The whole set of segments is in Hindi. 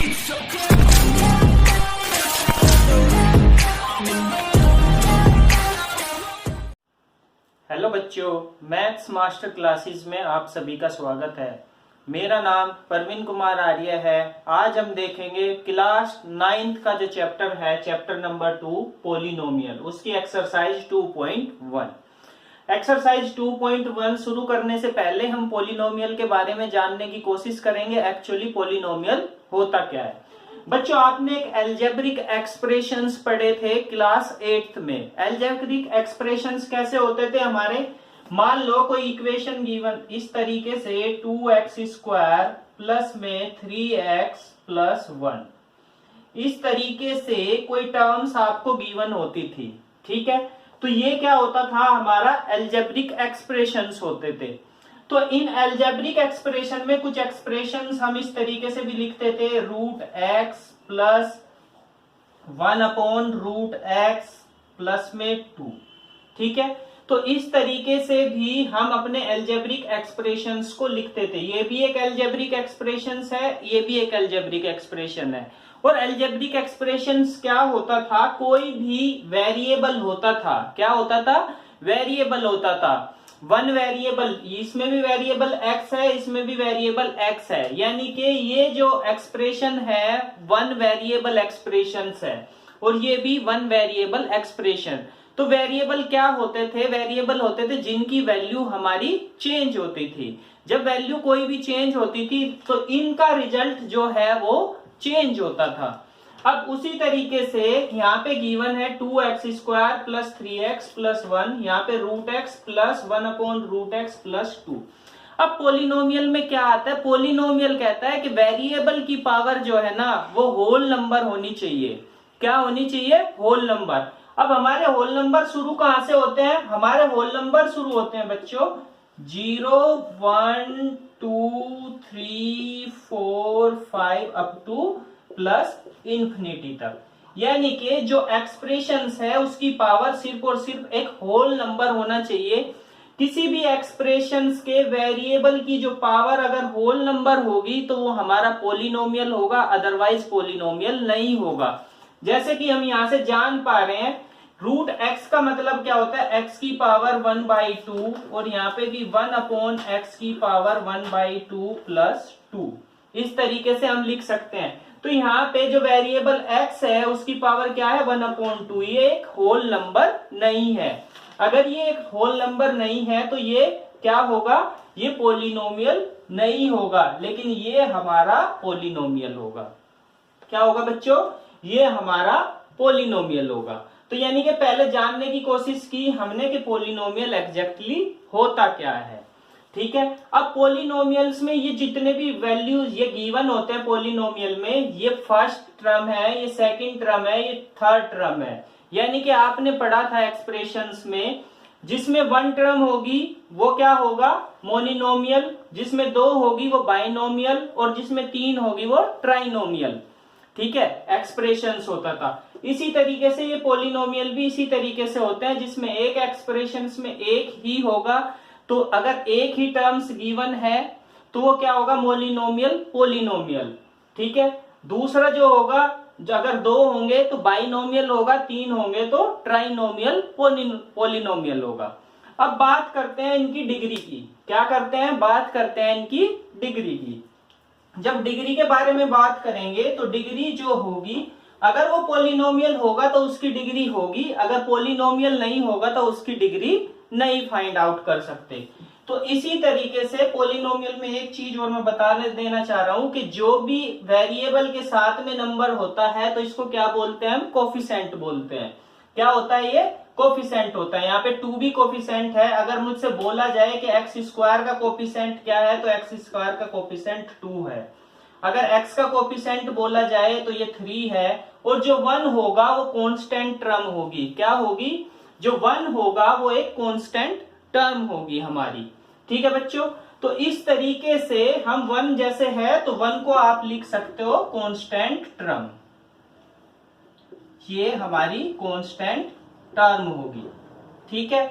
हेलो बच्चों, मैथ्स मास्टर क्लासेस में आप सभी का स्वागत है। मेरा नाम परवीन कुमार आर्य है। आज हम देखेंगे क्लास 9th का जो चैप्टर है, चैप्टर नंबर 2 पोलिनोमियल, उसकी एक्सरसाइज 2.1। एक्सरसाइज 2.1 शुरू करने से पहले हम पोलिनोमियल के बारे में जानने की कोशिश करेंगे। एक्चुअली पोलिनोमियल होता क्या है। बच्चों, आपने एक अलजेब्रिक एक्सप्रेशंस पढ़े थे क्लास 8th में। अलजेब्रिक एक्सप्रेशंस कैसे होते थे हमारे? मान लो कोई इक्वेशन गिवन इस तरीके से 2x² प्लस में 3x प्लस 1, इस तरीके से कोई टर्म्स आपको गिवन होती थी। ठीक है, तो ये क्या होता था? हमारा अलजेब्रिक एक्सप्रेशंस होते थे। तो इन अलजेब्रिक एक्सप्रेशन में कुछ एक्सप्रेशंस हम इस तरीके से भी लिखते थे, √x प्लस 1/√x प्लस में 2। ठीक है, तो इस तरीके से भी हम अपने अलजेब्रिक एक्सप्रेशंस को लिखते थे। ये भी एक अलजेब्रिक एक्सप्रेशंस है, ये भी एक अलजेब्रिक एक्सप्रेशन है। और अलजेब्रिक एक्सप्रेशंस क्या होता था? कोई भी वेरिएबल होता था। क्या होता था? वेरिएबल होता था। वन वेरिएबल, इसमें भी वेरिएबल x है, इसमें भी वेरिएबल x है, यानी कि ये जो एक्सप्रेशन है वन वेरिएबल एक्सप्रेशन है और ये भी वन वेरिएबल एक्सप्रेशन। तो वेरिएबल क्या होते थे? वेरिएबल होते थे जिनकी वैल्यू हमारी चेंज होती थी। जब वैल्यू कोई भी चेंज होती थी तो इनका रिजल्ट जो है वो चेंज होता था। अब उसी तरीके से यहाँ पे गिवन है 2x² प्लस 3x प्लस 1, यहाँ पे √x प्लस 1/√x प्लस 2। अब पोलिनोमियल में क्या आता है? पोलिनोमियल कहता है कि वेरिएबल की पावर जो है ना वो होल नंबर होनी चाहिए। क्या होनी चाहिए? Whole number. अब हमारे होल नंबर शुरू कहां से होते हैं? हमारे होल नंबर शुरू होते हैं बच्चों 0, 1, 2, 3, 4, 5 अप टू प्लस इंफिनिटी तक। यानी कि जो एक्सप्रेशंस है उसकी पावर सिर्फ और सिर्फ एक होल नंबर होना चाहिए। किसी भी एक्सप्रेशंस के वेरिएबल की जो पावर अगर होल नंबर होगी तो वो हमारा पोलिनोमियल होगा, अदरवाइज पोलिनोमियल नहीं होगा। जैसे कि हम यहां से जान पा रहे हैं √x का मतलब क्या होता है? x की पावर 1/2 और यहाँ पे भी 1/x की पावर 1/2 प्लस 2। इस तरीके से हम लिख सकते हैं। तो यहाँ पे जो वेरिएबल x है उसकी पावर क्या है? 1/2। ये एक होल नंबर नहीं है। अगर ये एक होल नंबर नहीं है तो ये क्या होगा? ये पोलिनोमियल नहीं होगा, लेकिन ये हमारा पोलिनोमियल होगा। क्या होगा बच्चों? ये हमारा पोलिनोमियल होगा। तो यानी कि पहले जानने की कोशिश की हमने कि पोलिनोमियल एग्जैक्टली होता क्या है। ठीक है, अब पोलिनोमियल्स में ये जितने भी वैल्यूज ये गिवन होते हैं पोलिनोमियल में, ये फर्स्ट टर्म है, ये सेकंड टर्म है, ये थर्ड टर्म है। यानी कि आपने पढ़ा था एक्सप्रेशंस में जिसमें 1 टर्म होगी वो क्या होगा? मोनिनोमियल, जिसमें 2 होगी वो बाइनोमियल और जिसमें 3 होगी वो ट्राइनोमियल। ठीक है, एक्सप्रेशंस होता था। इसी तरीके से ये पोलिनोमियल भी इसी तरीके से होते हैं जिसमें एक एक्सप्रेशंस में एक ही होगा। तो अगर एक ही टर्म्स गिवन है तो वो क्या होगा? मोलिनोमियल पोलिनोमियल। ठीक है, दूसरा जो होगा अगर 2 होंगे तो बाइनोमियल होगा, 3 होंगे तो ट्राइनोमियल पोलिनोमियल होगा। अब बात करते हैं इनकी डिग्री की। क्या करते हैं? बात करते हैं इनकी डिग्री की। जब डिग्री के बारे में बात करेंगे तो डिग्री जो होगी, अगर वो पोलिनोमियल होगा तो उसकी डिग्री होगी, अगर पोलिनोमियल नहीं होगा तो उसकी डिग्री नहीं फाइंड आउट कर सकते। तो इसी तरीके से पोलिनोमियल में एक चीज और मैं बता देना चाह रहा हूं कि जो भी वेरिएबल के साथ में नंबर होता है तो इसको क्या बोलते हैं? हम कोफिशिएंट बोलते हैं। क्या होता है ये? कोफिशिएंट होता है। यहाँ पे 2 भी कोफिशिएंट है। अगर मुझसे बोला जाए कि x² का कोफिशिएंट क्या है तो x² का कोफिशिएंट 2 है। अगर x का कोफिशिएंट बोला जाए तो ये 3 है और जो 1 होगा वो कांस्टेंट टर्म होगी। क्या होगी? जो 1 होगा वो एक कांस्टेंट टर्म होगी हमारी। ठीक है बच्चों, तो इस तरीके से हम 1 जैसे है तो 1 को आप लिख सकते हो कांस्टेंट टर्म। ये हमारी कांस्टेंट टर्म होगी। ठीक है,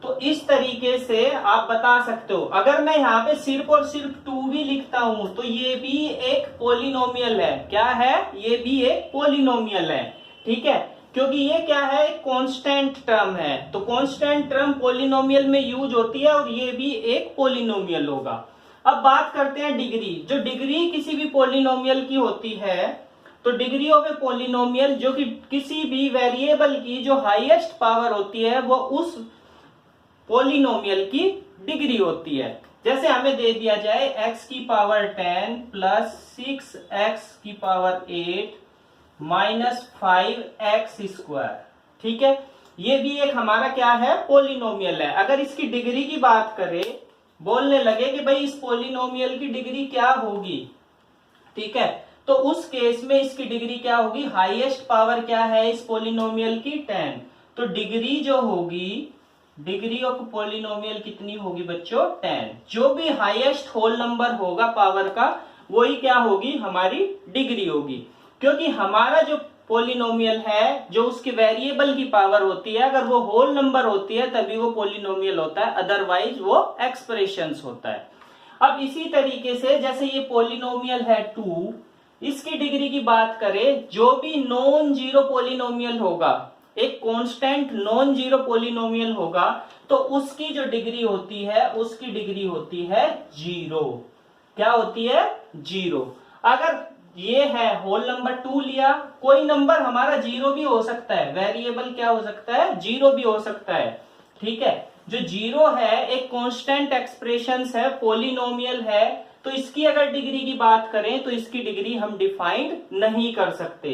तो इस तरीके से आप बता सकते हो। अगर मैं यहाँ पे सिर्फ और सिर्फ 2 भी लिखता हूं तो ये भी एक पोलिनोमियल है। क्या है? ये भी एक पोलिनोमियल है। ठीक है, क्योंकि ये क्या है? एक कांस्टेंट टर्म है। तो कांस्टेंट टर्म पोलिनोमियल में यूज होती है और ये भी एक पोलिनोमियल होगा। अब बात करते हैं डिग्री। जो डिग्री किसी भी पोलिनोमियल की होती है, तो डिग्री ऑफ ए पोलिनोमियल, जो कि किसी भी वेरिएबल की जो हाईएस्ट पावर होती है वो उस पोलिनोमियल की डिग्री होती है। जैसे हमें दे दिया जाए x की पावर 10 प्लस 6x की पावर 8 माइनस 5x स्क्वायर। ठीक है, ये भी एक हमारा क्या है? पोलिनोमियल है। अगर इसकी डिग्री की बात करें, बोलने लगे कि भाई इस पोलिनोमियल की डिग्री क्या होगी, ठीक है, तो उस केस में इसकी डिग्री क्या होगी? हाईएस्ट पावर क्या है इस पोलिनोमियल की? 10। तो डिग्री जो होगी, डिग्री ऑफ पोलिनोमियल कितनी होगी बच्चों? 10। जो भी हाईएस्ट होल नंबर होगा पावर का, वही क्या होगी? हमारी डिग्री होगी। क्योंकि हमारा जो पोलिनोमियल है, जो उसके वेरिएबल की पावर होती है, अगर वो होल नंबर होती है तभी वो पोलिनोमियल होता है, अदरवाइज वो एक्सप्रेशंस होता है। अब इसी तरीके से जैसे ये पोलिनोमियल है 2, इसकी डिग्री की बात करें, जो भी नॉन जीरो पोलिनोमियल होगा, एक कांस्टेंट नॉन जीरो पोलिनोमियल होगा, तो उसकी जो डिग्री होती है, उसकी डिग्री होती है 0। क्या होती है? 0। अगर ये है होल नंबर 2 लिया, कोई नंबर हमारा 0 भी हो सकता है, वेरिएबल क्या हो सकता है? 0 भी हो सकता है। ठीक है, जो 0 है एक कांस्टेंट एक्सप्रेशंस है, पोलिनोमियल है, तो इसकी अगर डिग्री की बात करें तो इसकी डिग्री हम डिफाइंड नहीं कर सकते।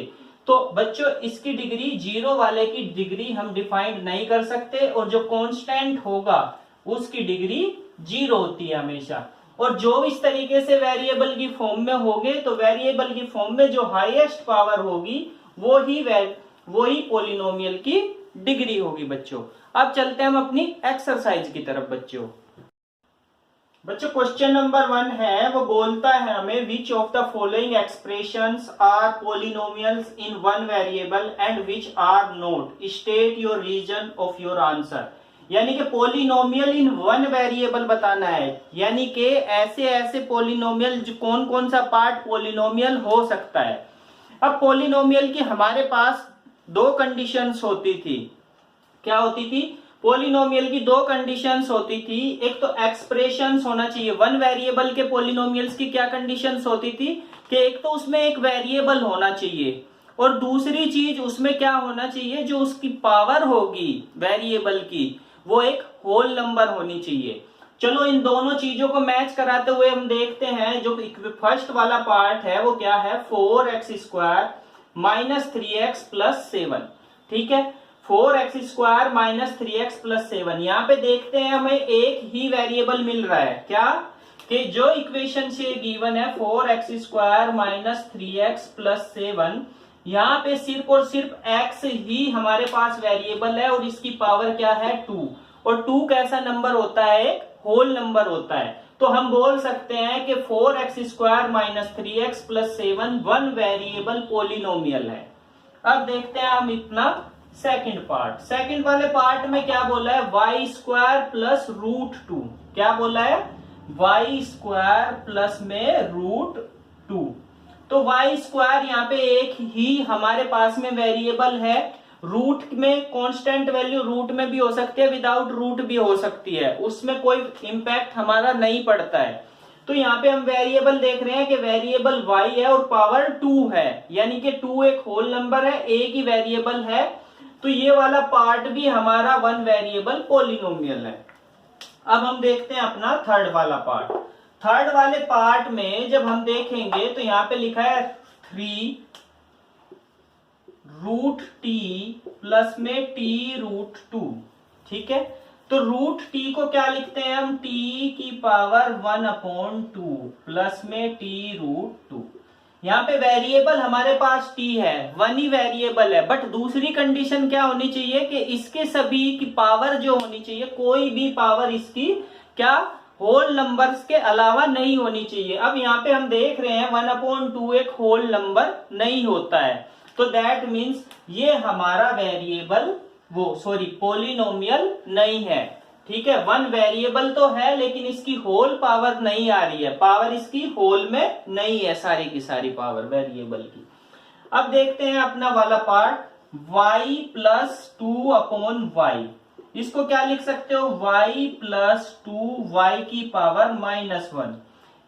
तो बच्चों इसकी डिग्री 0 वाले की डिग्री हम डिफाइंड नहीं कर सकते, और जो कांस्टेंट होगा उसकी डिग्री 0 होती है हमेशा। और जो इस तरीके से वेरिएबल की फॉर्म में होंगे, तो वेरिएबल की फॉर्म में जो हाईएस्ट पावर होगी वो ही पोलिनोमियल की डिग्री होगी बच्चों। अब चलते हैं हम अपनी एक्सरसाइज की तरफ बच्चों। क्वेश्चन नंबर 1 है, वो बोलता है हमें which of the following expressions are polynomials in one variable and which are not, state your reason of your answer. यानी कि पोलिनोमियल इन वन वेरिएबल बताना है, यानी कि ऐसे ऐसे पोलिनोमियल जो कौन कौन सा पार्ट पोलिनोमियल हो सकता है। अब पोलिनोमियल की हमारे पास 2 कंडीशंस होती थी। क्या होती थी? पोलिनोमियल की 2 कंडीशंस होती थी। एक तो एक्सप्रेशंस होना चाहिए, वन वेरिएबल के पोलिनोमियल्स की क्या कंडीशंस होती थी कि एक तो उसमें एक वेरिएबल होना चाहिए, और दूसरी चीज उसमें क्या होना चाहिए, जो उसकी पावर होगी वेरिएबल की वो एक होल नंबर होनी चाहिए। चलो इन दोनों चीजों को मैच कराते हुए हम देखते हैं। जो फर्स्ट वाला पार्ट है वो क्या है? 4x square minus 3x plus 7। ठीक है, 4x square minus 3x plus 7। यहाँ पे देखते हैं हमें एक ही वेरिएबल मिल रहा है। क्या? कि जो इक्वेशन से गिवन है 4x square minus 3x plus 7, यहाँ पे सिर्फ और सिर्फ x ही हमारे पास वेरिएबल है, और इसकी पावर क्या है? 2। और 2 कैसा नंबर होता है? एक होल नंबर होता है। तो हम बोल सकते हैं कि 4x square minus 3x plus 7 one variable polynomial है। अब देखते हैं हम इतना सेकंड पार्ट। सेकंड वाले पार्ट में क्या बोला है? y square plus root 2। क्या बोला है? y स्क्वायर प्लस में रूट 2। तो y स्क्वायर यहाँ पे एक ही हमारे पास में वेरिएबल है। रूट में कांस्टेंट वैल्यू रूट में भी हो सकती है, विदाउट रूट भी हो सकती है, उसमें कोई इंपैक्ट हमारा नहीं पड़ता है। तो यहाँ पे हम वेरिएबल देख रहे हैं कि वेरिएबल y है और पावर 2 है, यानी कि 2 एक होल नंबर है, एक ही वेरिएबल है। तो ये वाला पार्ट भी हमारा वन वेरिएबल पोलिनोमियल है। अब हम देखते हैं अपना थर्ड वाला पार्ट। थर्ड वाले पार्ट में जब हम देखेंगे तो यहाँ पे लिखा है 3 रूट टी प्लस में t रूट 2। ठीक है, तो रूट टी को क्या लिखते हैं हम? t की पावर 1/2 प्लस में t रूट 2। यहाँ पे वेरिएबल हमारे पास t है, वन ही वेरिएबल है, बट दूसरी कंडीशन क्या होनी चाहिए कि इसके सभी की पावर जो होनी चाहिए, कोई भी पावर इसकी क्या होल नंबर्स के अलावा नहीं होनी चाहिए। अब यहाँ पे हम देख रहे हैं 1/2 एक होल नंबर नहीं होता है, तो दैट मीन्स ये हमारा वेरिएबल पोलिनोमियल नहीं है। ठीक है, वन वेरिएबल तो है लेकिन इसकी होल पावर नहीं आ रही है, पावर इसकी होल में नहीं है, सारी की सारी पावर वेरिएबल की। अब देखते हैं अपना वाला पार्ट, y प्लस 2/y, इसको क्या लिख सकते हो, y प्लस 2y की पावर -1।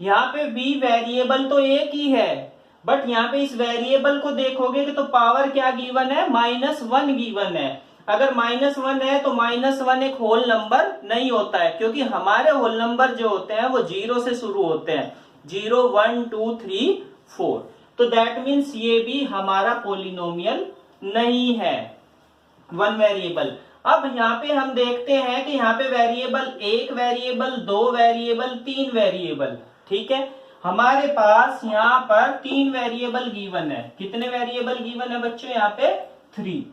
यहाँ पे b वेरिएबल तो एक ही है, बट यहाँ पे इस वेरिएबल को देखोगे कि तो पावर क्या गिवन है, -1 गिवन है। अगर -1 है तो -1 एक होल नंबर नहीं होता है, क्योंकि हमारे होल नंबर जो होते हैं वो 0 से शुरू होते हैं, 0 1 2 3 4। तो दैट मीन्स ये भी हमारा पोलिनोमियल नहीं है, वन वेरिएबल। अब यहाँ पे हम देखते हैं कि यहाँ पे वेरिएबल, एक वेरिएबल, दो वेरिएबल, तीन वेरिएबल, ठीक है। हमारे पास यहाँ पर 3 वेरिएबल गिवन है। कितने वेरिएबल गिवन है बच्चों, यहाँ पे 3।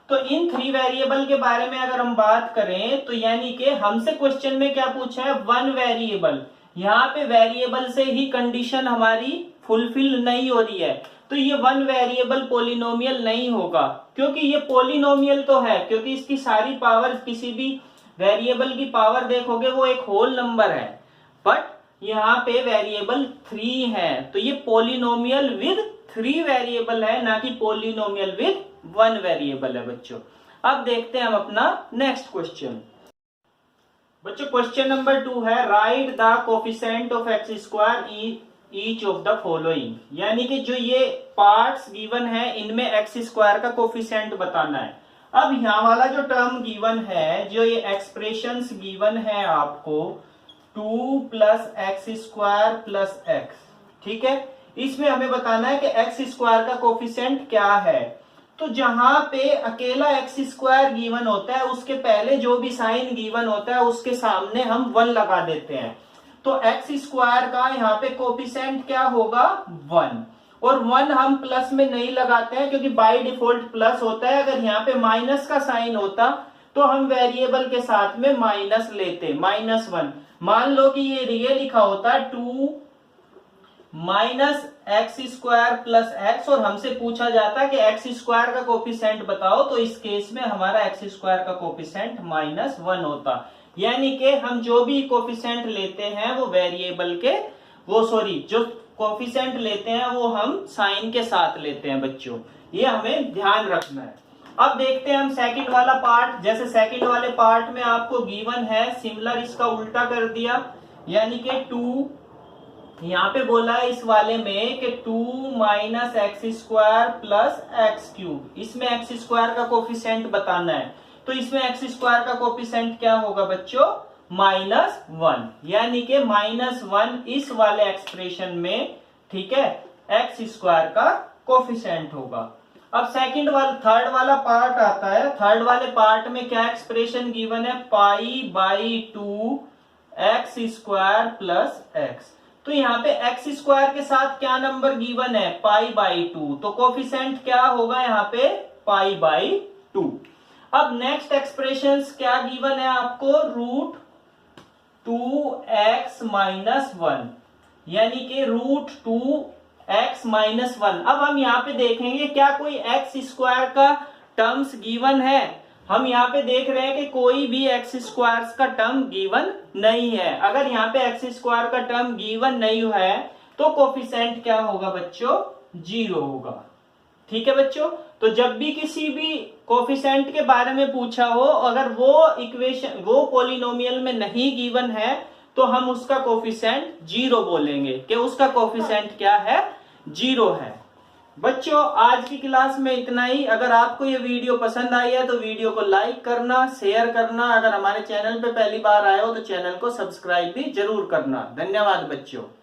तो इन 3 वेरिएबल के बारे में अगर हम बात करें तो यानी कि हमसे क्वेश्चन में क्या पूछा है, वन वेरिएबल। यहाँ पे वेरिएबल से ही कंडीशन हमारी फुलफिल नहीं हो रही है, तो ये वन वेरिएबल पोलिनोमियल नहीं होगा। क्योंकि ये पोलिनोमियल तो है, क्योंकि इसकी सारी पावर, किसी भी वेरिएबल की पावर देखोगे वो एक होल नंबर है, बट यहाँ पे वेरिएबल 3 है, तो ये पोलिनोमियल विद 3 वेरिएबल है, ना कि पोलिनोमियल विद 1 वेरिएबल है बच्चों। अब देखते हैं हम अपना नेक्स्ट क्वेश्चन। बच्चों क्वेश्चन नंबर 2 है, right the coefficient of x square each of the following, यानी कि जो ये पार्ट्स गिवन है इनमें एक्स स्क्वायर का कोफिशिएंट बताना है। अब यहाँ वाला जो टर्म गिवन है, जो ये एक्सप्रेशंस गिवन है आपको 2 plus x square plus x, ठीक है, इसमें हमें बताना है कि एक्स स्क्वायर का कोफिशिएंट क्या है। तो जहां पे अकेला एक्स स्क्वायर गिवन होता है उसके पहले जो भी साइन गिवन होता है उसके सामने हम 1 लगा देते हैं। तो एक्स स्क्वायर का यहाँ पे कोफिशिएंट क्या होगा, 1। और 1 हम प्लस में नहीं लगाते हैं क्योंकि बाय डिफॉल्ट प्लस होता है। अगर यहाँ पे माइनस का साइन होता तो हम वेरिएबल के साथ में माइनस लेते, -1। मान लो कि ये लिखा होता 2 minus x square plus x, और हमसे पूछा जाता कि एक्स स्क्वायर का कोफिशिएंट बताओ, तो इस केस में हमारा एक्स स्क्वायर का कोफिशिएंट -1 होता। यानी कि हम जो भी कोफिशिएंट लेते हैं वो वेरिएबल के, जो कोफिशिएंट लेते हैं वो हम साइन के साथ लेते हैं बच्चों, ये हमें ध्यान रखना है। अब देखते हैं हम सेकंड वाला पार्ट। जैसे सेकंड वाले पार्ट में आपको गिवन है, सिमिलर इसका उल्टा कर दिया, यानी कि 2, यहाँ पे बोला है इस वाले में कि 2 minus x square plus x cube, इसमें एक्स स्क्वायर का कोफिशिएंट बताना है। तो इसमें एक्स स्क्वायर का कोफिशिएंट क्या होगा बच्चों, -1, यानी कि -1 इस वाले एक्सप्रेशन में, ठीक है, एक्स स्क्वायर का कोफिशिएंट होगा। अब थर्ड वाला पार्ट आता है। थर्ड वाले पार्ट में क्या एक्सप्रेशन गिवन है, π/2 एक्स स्क्वायर प्लस एक्स। तो यहाँ पे एक्स स्क्वायर के साथ क्या नंबर गिवन है, π/2, तो कोफिशिएंट क्या होगा यहाँ पे, π/2। अब नेक्स्ट एक्सप्रेशंस क्या गिवन है आपको, √2x - 1, यानी कि √2x - 1। अब हम यहाँ पे देखेंगे क्या कोई एक्स स्क्वायर का टर्म्स गिवन है। हम यहाँ पे देख रहे हैं कि कोई भी एक्स स्क्वायर का टर्म गिवन नहीं है। अगर यहाँ पे एक्स स्क्वायर का टर्म गिवन नहीं है तो कोफिशिएंट क्या होगा बच्चों, 0 होगा। ठीक है बच्चों, तो जब भी किसी भी कोफिशिएंट के बारे में पूछा हो, अगर वो पॉलिनोमियल में नहीं गिवन है तो हम उसका कोफिशिएंट 0 बोलेंगे, कि उसका कोफिशिएंट क्या है, 0 है। बच्चों आज की क्लास में इतना ही। अगर आपको ये वीडियो पसंद आई है तो वीडियो को लाइक करना, शेयर करना, अगर हमारे चैनल पे पहली बार आए हो तो चैनल को सब्सक्राइब भी जरूर करना। धन्यवाद बच्चों।